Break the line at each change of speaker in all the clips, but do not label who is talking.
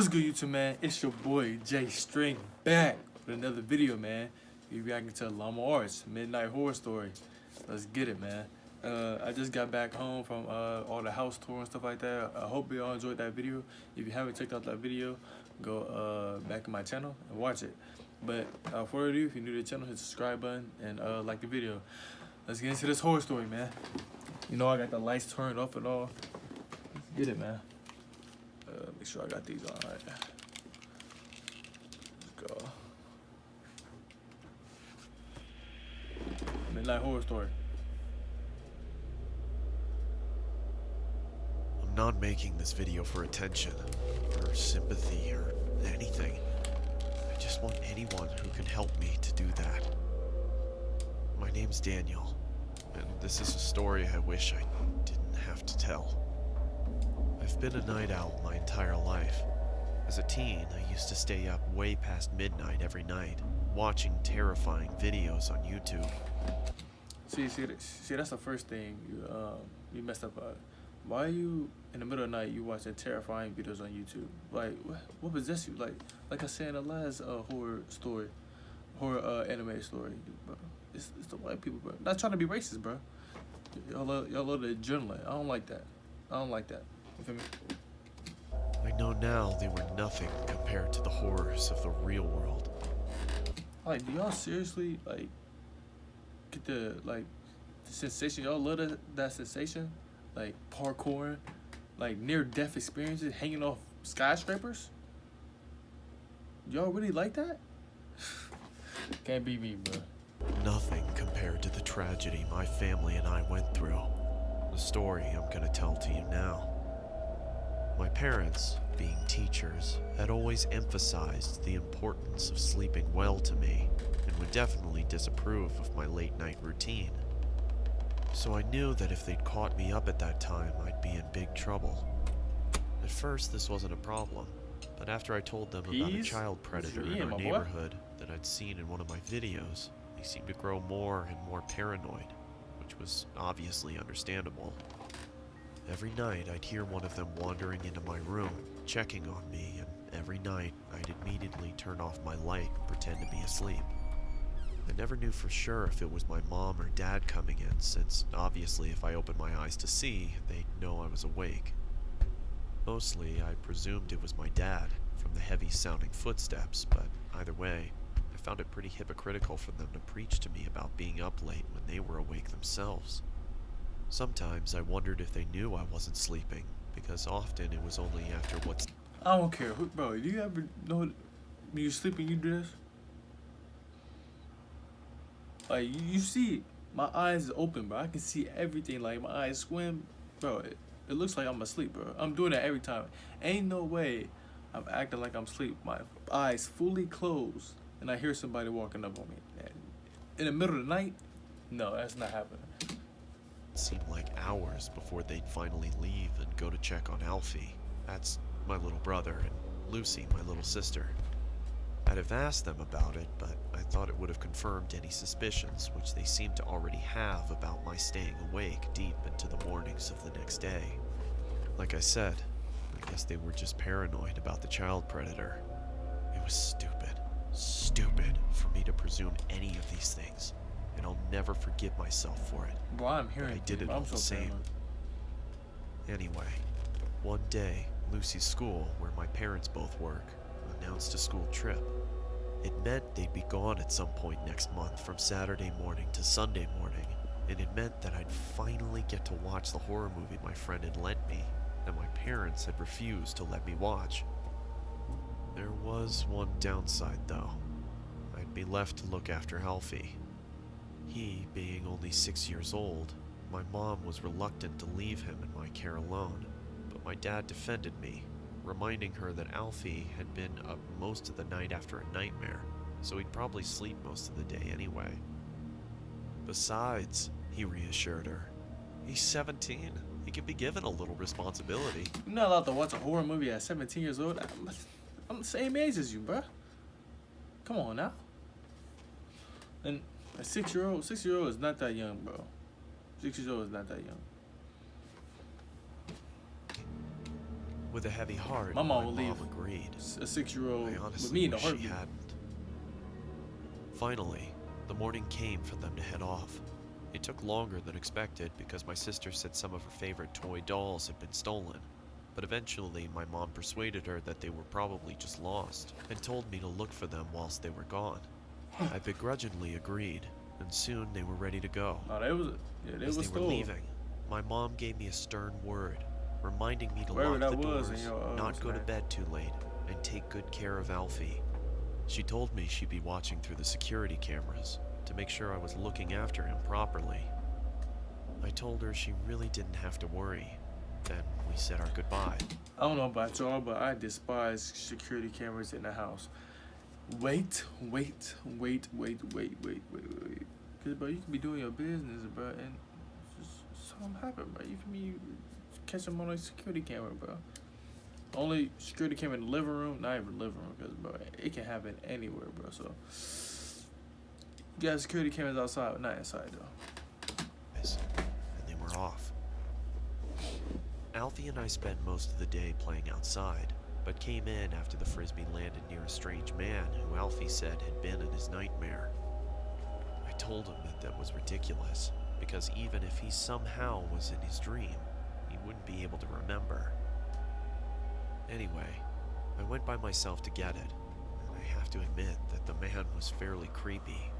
What's good, YouTube, man? It's your boy J String back with another video, man. We reacting to llamaarts Midnight Horror Story. Let's get it, man. I just got back home from all the house tour and stuff like that. I hope you all enjoyed that video. If you haven't checked out that video, go back in my channel and watch it. But for further ado, if you're new to the channel, hit the subscribe button and like the video. Let's get into this horror story, man. You know I got the lights turned off and all. Let's get it, man. Make sure I got these on right. Let's go. Midnight Horror Story.
I'm not making this video for attention, or sympathy, or anything. I just want anyone who can help me to do that. My name's Daniel, and this is a story I wish I didn't have to tell. I've been a night owl my entire life. As a teen, I used to stay up way past midnight every night, watching terrifying videos on YouTube.
See, that's the first thing you messed up. Why are you in the middle of the night you watching terrifying videos on YouTube? Like, what possessed you? Like I said in the last horror anime story, bro. It's the white people, bro. Not trying to be racist, bro. Y'all love the adrenaline. I don't like that. You feel me?
I know now they were nothing compared to the horrors of the real world.
Like, do y'all seriously get the sensation? Y'all love that sensation? Like parkouring, like near-death experiences, hanging off skyscrapers? Y'all really like that? Can't be me, bro.
Nothing compared to the tragedy my family and I went through. The story I'm gonna tell to you now. My parents, being teachers, had always emphasized the importance of sleeping well to me, and would definitely disapprove of my late-night routine. So I knew that if they'd caught me up at that time, I'd be in big trouble. At first, this wasn't a problem, but after I told them about a child predator in our neighborhood that I'd seen in one of my videos, they seemed to grow more and more paranoid, which was obviously understandable. Every night, I'd hear one of them wandering into my room, checking on me, and every night, I'd immediately turn off my light and pretend to be asleep. I never knew for sure if it was my mom or dad coming in, since obviously if I opened my eyes to see, they'd know I was awake. Mostly, I presumed it was my dad, from the heavy-sounding footsteps, but either way, I found it pretty hypocritical for them to preach to me about being up late when they were awake themselves. Sometimes I wondered if they knew I wasn't sleeping, because often it was only after what's...
I don't care, bro. Do you ever know when you're sleeping you do this? Like, you see, my eyes is open, bro. I can see everything. Like, my eyes squint, bro. It looks like I'm asleep, bro. I'm doing that every time. Ain't no way I'm acting like I'm asleep. My eyes fully closed, and I hear somebody walking up on me. And in the middle of the night? No, that's not happening.
It seemed like hours before they'd finally leave and go to check on Alfie. That's my little brother, and Lucy, my little sister. I'd have asked them about it, but I thought it would have confirmed any suspicions which they seemed to already have about my staying awake deep into the mornings of the next day. Like I said, I guess they were just paranoid about the child predator. It was stupid for me to presume any of these things, and I'll never forgive myself for it.
Bro, I'm hearing
I did it all the same. Anyway, one day, Lucy's school, where my parents both work, announced a school trip. It meant they'd be gone at some point next month from Saturday morning to Sunday morning, and it meant that I'd finally get to watch the horror movie my friend had lent me, that my parents had refused to let me watch. There was one downside, though. I'd be left to look after Alfie. He, being only 6 years old, my mom was reluctant to leave him in my care alone, but my dad defended me, reminding her that Alfie had been up most of the night after a nightmare, so he'd probably sleep most of the day anyway. Besides, he reassured her, he's 17. He can be given a little responsibility.
You're not allowed to watch a horror movie at 17 years old. I'm the same age as you, bro. Come on now. And a 6-year-old is not that young, bro. 6-year-old is not that young.
With a heavy heart,
my mom will leave
agreed.
a 6-year-old
I
with
honestly
me in a
wish she
heartbeat.
hadn't. Finally, the morning came for them to head off. It took longer than expected because my sister said some of her favorite toy dolls had been stolen. But eventually, my mom persuaded her that they were probably just lost and told me to look for them whilst they were gone. I begrudgingly agreed, and soon they were ready to go.
No, they was yeah, they
As
was
they were
stolen.
leaving, my mom gave me a stern word, reminding me to
Wherever
lock the
that was in
doors,
your,
not go to
snack.
bed too late, and take good care of Alfie. She told me she'd be watching through the security cameras to make sure I was looking after him properly. I told her she really didn't have to worry. Then we said our goodbye.
I don't know about y'all, but I despise security cameras in the house. Wait. Cause bro, you can be doing your business, bro, and just something happen, bro. You feel me? You catch them on a security camera, bro. Only security camera in the living room, not even living room, cause bro, it can happen anywhere, bro. So you got security cameras outside, but not inside though.
And they were off. Alfie and I spent most of the day playing outside, but came in after the frisbee landed near a strange man who Alfie said had been in his nightmare. I told him that was ridiculous, because even if he somehow was in his dream, he wouldn't be able to remember. Anyway, I went by myself to get it, and I have to admit that the man was fairly creepy.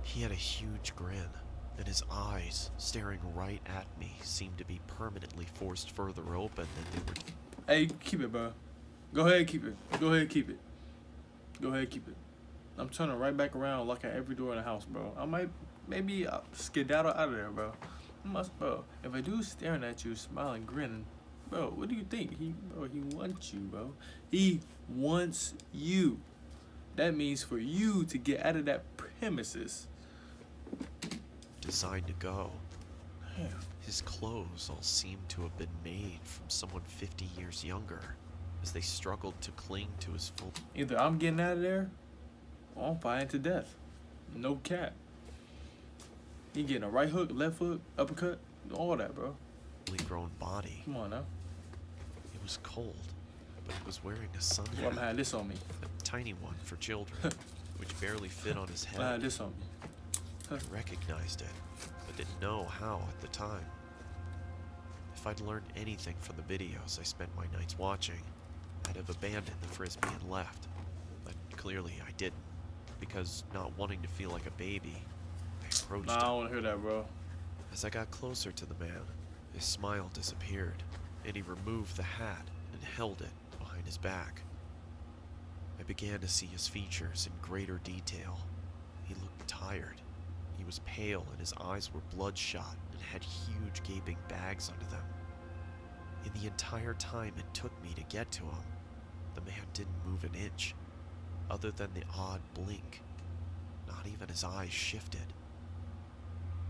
He had a huge grin, and his eyes, staring right at me, seemed to be permanently forced further open than they were.
Hey, keep it, bro. Go ahead, keep it. Go ahead, keep it. Go ahead, keep it. I'm turning right back around, locking every door in the house, bro. I might, maybe skedaddle out of there, bro. Bro, if a dude's staring at you, smiling, grinning, bro, what do you think? He wants you, bro. He wants you. That means for you to get out of that premises.
Designed to go.
Damn.
His clothes all seemed to have been made from someone 50 years younger, as they struggled to cling to his full.
Either I'm getting out of there, or I'm fighting to death. No cap. He getting a right hook, left hook, uppercut, all that, bro.
fully grown body.
Come on now.
It was cold, but he was wearing a sun
Well, I'm
hat,
gonna have this on me.
a tiny one for children, which barely fit on his
I'm gonna have
head.
this on me.
I recognized it, but didn't know how at the time. If I'd learned anything from the videos I spent my nights watching, I'd have abandoned the frisbee and left. But clearly I didn't, because not wanting to feel like a baby, I approached
Nah, I
him.
don't wanna hear that, bro.
As I got closer to the man, his smile disappeared, and he removed the hat and held it behind his back. I began to see his features in greater detail. He looked tired. He was pale and his eyes were bloodshot and had huge gaping bags under them. In the entire time it took me to get to him, the man didn't move an inch, other than the odd blink. Not even his eyes shifted.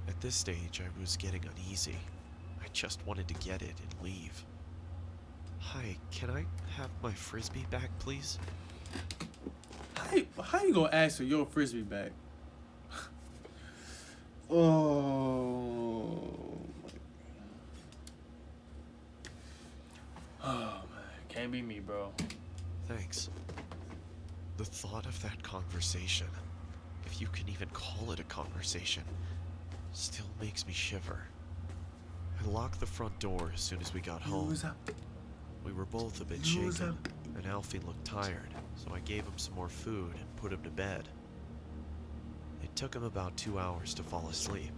At this stage, I was getting uneasy. I just wanted to get it and leave. Hi, can I have my frisbee back, please?
How you gonna ask for your frisbee back? Oh man, can't be me, bro.
Thanks. The thought of that conversation, if you can even call it a conversation, still makes me shiver. I locked the front door as soon as we got home.
Use up.
We were both a bit
Use
shaken,
up.
and Alfie looked tired, so I gave him some more food and put him to bed. It took him about 2 hours to fall asleep.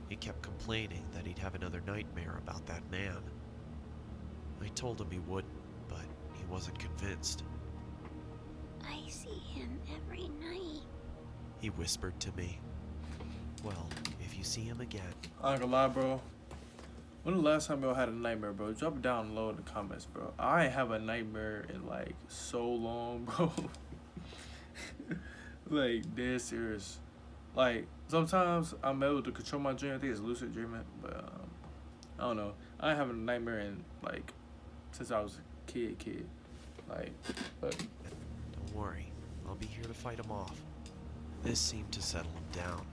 He kept complaining that he'd have another nightmare about that man. I told him he wouldn't, but he wasn't convinced.
I see him every night.
He whispered to me. Well, if you see him again,
I ain't gonna lie, bro. When the last time y'all had a nightmare, bro? Drop it down low in the comments, bro. I ain't have a nightmare in like so long, bro. Like dead serious. Like sometimes I'm able to control my dream. I think it's lucid dreaming, but I don't know. I ain't having a nightmare in like since I was a kid. Like, but
don't worry, I'll be here to fight him off. This seemed to settle him down,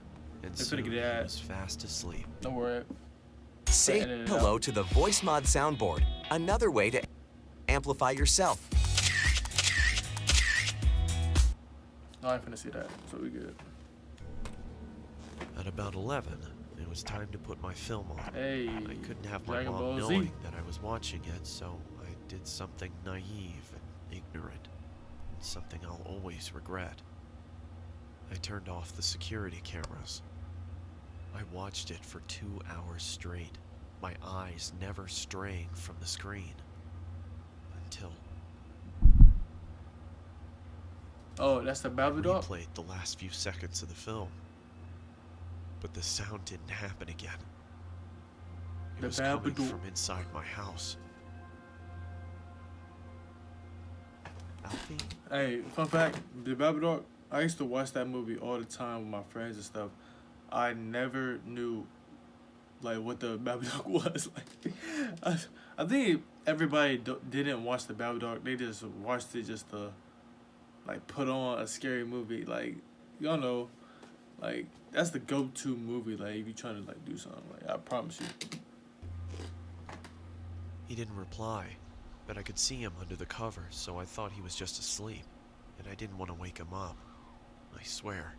and
It's
soon
finna
he
get that.
was fast asleep.
don't worry.
Say
Edit it
hello
out.
to the VoiceMod soundboard, another way to amplify yourself.
No, I ain't finna see that, so we good.
At about 11, it was time to put my film on.
Hey,
I couldn't have my
Dragon
mom
Ball Z.
knowing that I was watching it, so I did something naive and ignorant. Something I'll always regret. I turned off the security cameras. I watched it for 2 hours straight, my eyes never straying from the screen. Until
Oh, that's the Babu dog?
replayed the last few seconds of the film. But the sound didn't happen again. It
The
was coming
Babadook.
from inside my house. Alfie?
Hey, fun fact, the Babu dog, I used to watch that movie all the time with my friends and stuff. I never knew like what the Babu dog was. Like, I think everybody didn't watch the Babu dog. They just watched it just to like put on a scary movie. Like, y'all know, like that's the go-to movie. Like if you trying to like do something, like I promise you.
He didn't reply, but I could see him under the covers, so I thought he was just asleep, and I didn't want to wake him up. I swear,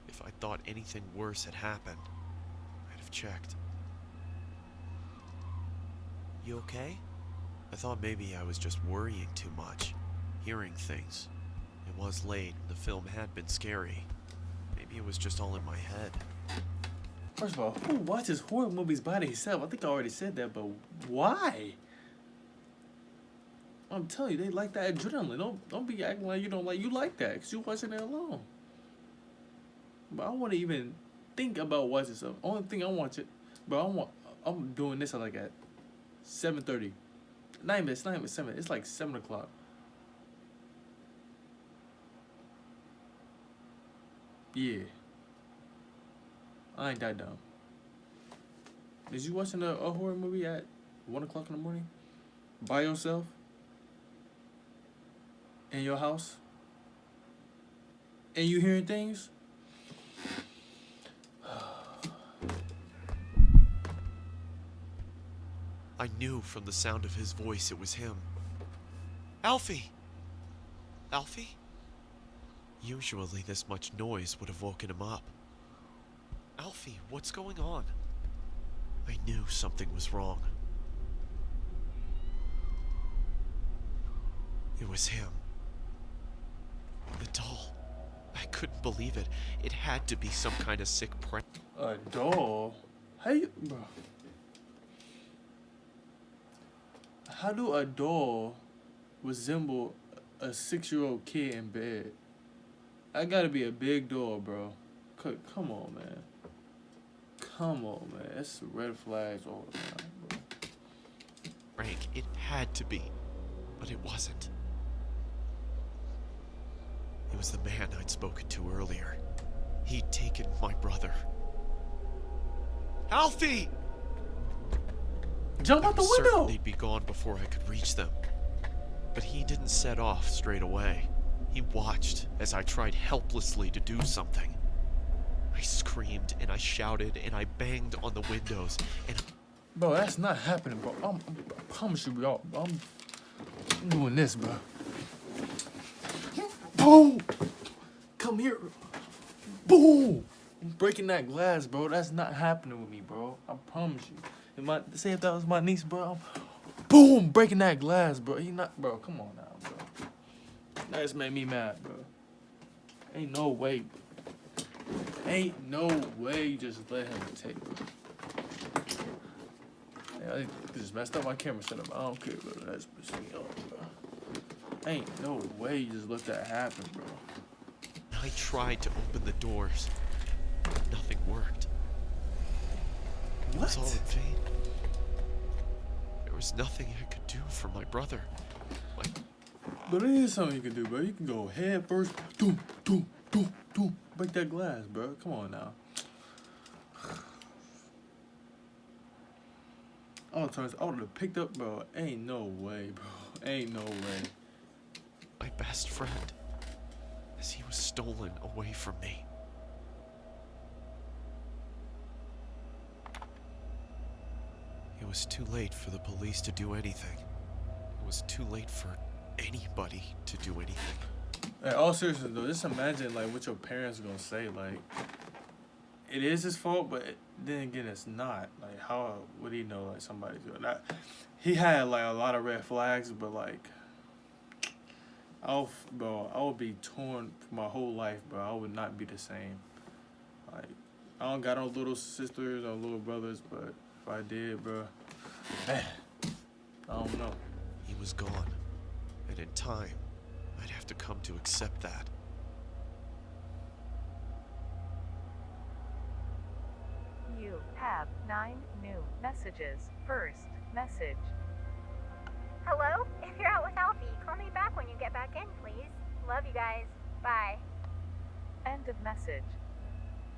if I thought anything worse had happened, I'd have checked. You okay? I thought maybe I was just worrying too much, hearing things. It was late, and the film had been scary. Maybe it was just all in my head.
First of all, who watches horror movies by themselves? I think I already said that, but why? I'm telling you, they like that adrenaline. Don't be acting like you don't like. You like that because you're watching it alone. But I wouldn't even think about watching stuff. Only thing I'm watching, bro, I'm doing this at 7:30. It's not even 7. It's like 7 o'clock. Yeah. I ain't that dumb. Is you watching a horror movie at 1 o'clock in the morning? By yourself? In your house? And you hearing things?
I knew from the sound of his voice it was him. Alfie! Alfie? Usually this much noise would have woken him up. Alfie, what's going on? I knew something was wrong. It was him. The doll. I couldn't believe it. It had to be some kind of sick prank.
A doll? Bro. How do a doll resemble a 6-year-old kid in bed? I gotta be a big doll, bro. Come on, man. Come on, man. That's red flags all the time, bro.
Frank, it had to be, but it wasn't. It was the man I'd spoken to earlier. He'd taken my brother. Alfie!
Jump out the
I was certain
window!
they'd be gone before I could reach them. But he didn't set off straight away. He watched as I tried helplessly to do something. I screamed and I shouted and I banged on the windows and...
Bro, that's not happening, bro. I promise you, bro. I'm doing this, bro. Boom! Come here. Boom! I'm breaking that glass, bro. That's not happening with me, bro. I promise you. Say if that was my niece, bro. Boom! Breaking that glass, bro. Bro, come on now, bro. That just made me mad, bro. Ain't no way. Ain't no way you just let him take it. Yeah, I just messed up my camera setup. I don't care, bro. That's pissing me off, bro. Ain't no way you just let that happen, bro.
I tried to open the doors. Nothing worked. It was all in vain. There was nothing I could do for my brother.
But there is something you can do, bro. You can go head first. Doom, doom, doom, doom. Break that glass, bro. Come on now. I would have picked up, bro. Ain't no way, bro. Ain't no way.
My best friend, as he was stolen away from me. It was too late for the police to do anything. It was too late for anybody to do anything.
Like, all seriousness though, just imagine like what your parents are gonna say. Like, it is his fault, but then again, it's not. Like, how would he know like somebody's doing that? He had like a lot of red flags, but like, bro, I would be torn for my whole life, bro. I would not be the same. Like, I don't got no little sisters or little brothers, but if I did, bro, man, I don't know.
He was gone, and in time, I'd have to come to accept that.
You have 9 new messages. First message.
Hello? If you're out with Alfie, call me back when you get back in, please. Love you guys. Bye.
End of message.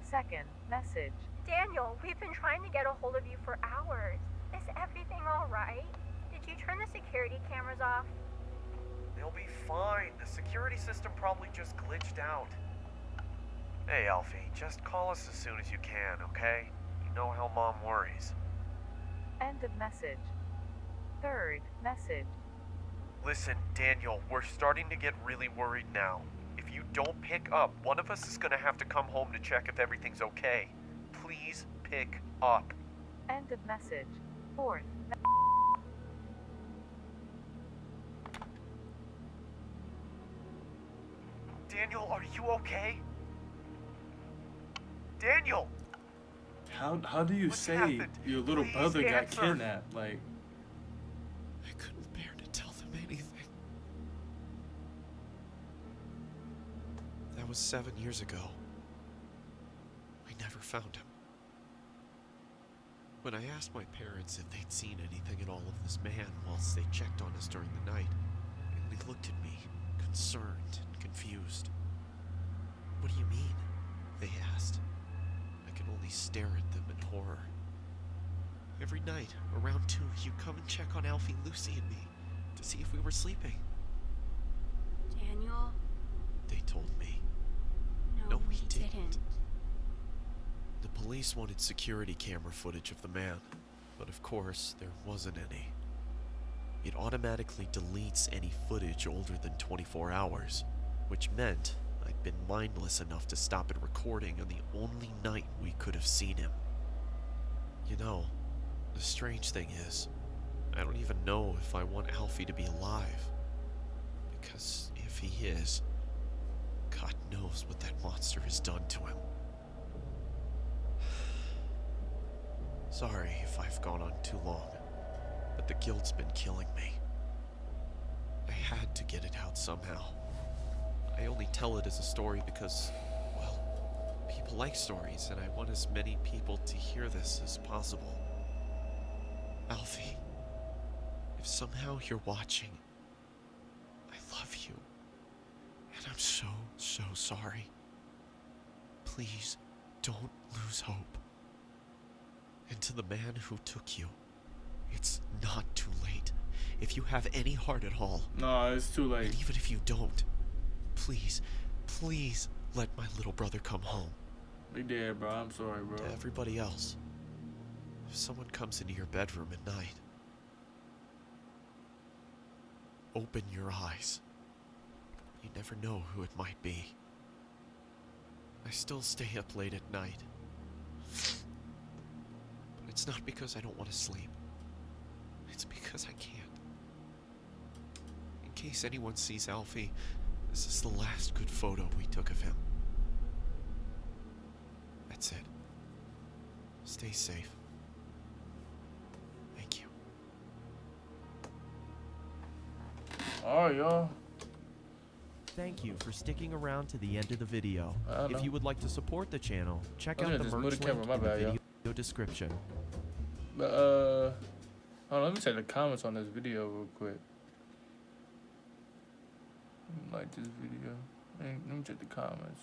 Second message.
Daniel, we've been trying to get a hold of you for hours. Is everything alright? Did you turn the security cameras off?
They'll be fine. The security system probably just glitched out. Hey, Alfie, just call us as soon as you can, okay? You know how Mom worries.
End of message. Third message.
Listen, Daniel, we're starting to get really worried now. If you don't pick up, one of us is gonna have to come home to check if everything's okay. Please pick up.
End of message. Fourth.
Daniel, are you okay? Daniel!
How do you
What
say
happened?
your little
Please
brother got
answer.
kidnapped? Like,
I couldn't bear to tell them anything. That was 7 years ago. We never found him. When I asked my parents if they'd seen anything at all of this man whilst they checked on us during the night, they looked at me, concerned and confused. What do you mean? They asked. I could only stare at them in horror. Every night, around 2, you'd come and check on Alfie, Lucy, and me to see if we were sleeping.
Daniel?
They told me.
No,
No, we
we
didn't.
didn't.
The police wanted security camera footage of the man, but of course, there wasn't any. It automatically deletes any footage older than 24 hours, which meant I'd been mindless enough to stop it recording on the only night we could have seen him. You know, the strange thing is, I don't even know if I want Alfie to be alive. Because if he is, God knows what that monster has done to him. Sorry if I've gone on too long, but the guilt's been killing me. I had to get it out somehow. I only tell it as a story because, well, people like stories, and I want as many people to hear this as possible. Alfie, if somehow you're watching, I love you, and I'm so sorry. Please, don't lose hope. And to the man who took you, it's not too late. If you have any heart at all,
no, it's too late.
and even if you don't, please let my little brother come home.
We did, bro. I'm sorry, bro.
To everybody else, if someone comes into your bedroom at night, open your eyes. You never know who it might be. I still stay up late at night. But it's not because I don't want to sleep. It's because I can't. In case anyone sees Alfie, this is the last good photo we took of him. That's it. Stay safe. Thank you.
Alright, y'all.
Thank you for sticking around to the end of the video.
I don't know.
If you would like to support the channel, check
I was
out
gonna
the
just move
merch
the
link
camera, my
in the
bad, y'all.
video description.
But hold on, let me check the comments on this video real quick. Like this video. Let me check the comments.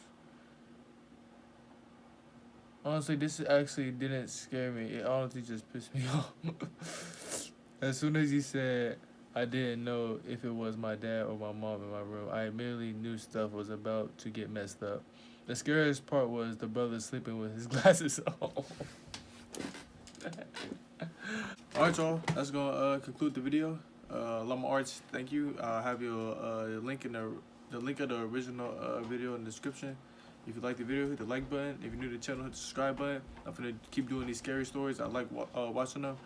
Honestly, this actually didn't scare me. It honestly just pissed me off. As soon as he said, I didn't know if it was my dad or my mom in my room, I immediately knew stuff was about to get messed up. The scariest part was the brother sleeping with his glasses on. Alright, y'all, that's gonna conclude the video. llamaarts, thank you. I'll have your link in the the link of the original video in the description. If you like the video, hit the like button. If you're new to the channel, hit the subscribe button. I'm gonna keep doing these scary stories. I like watching them.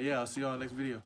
Yeah, I'll see y'all in the next video.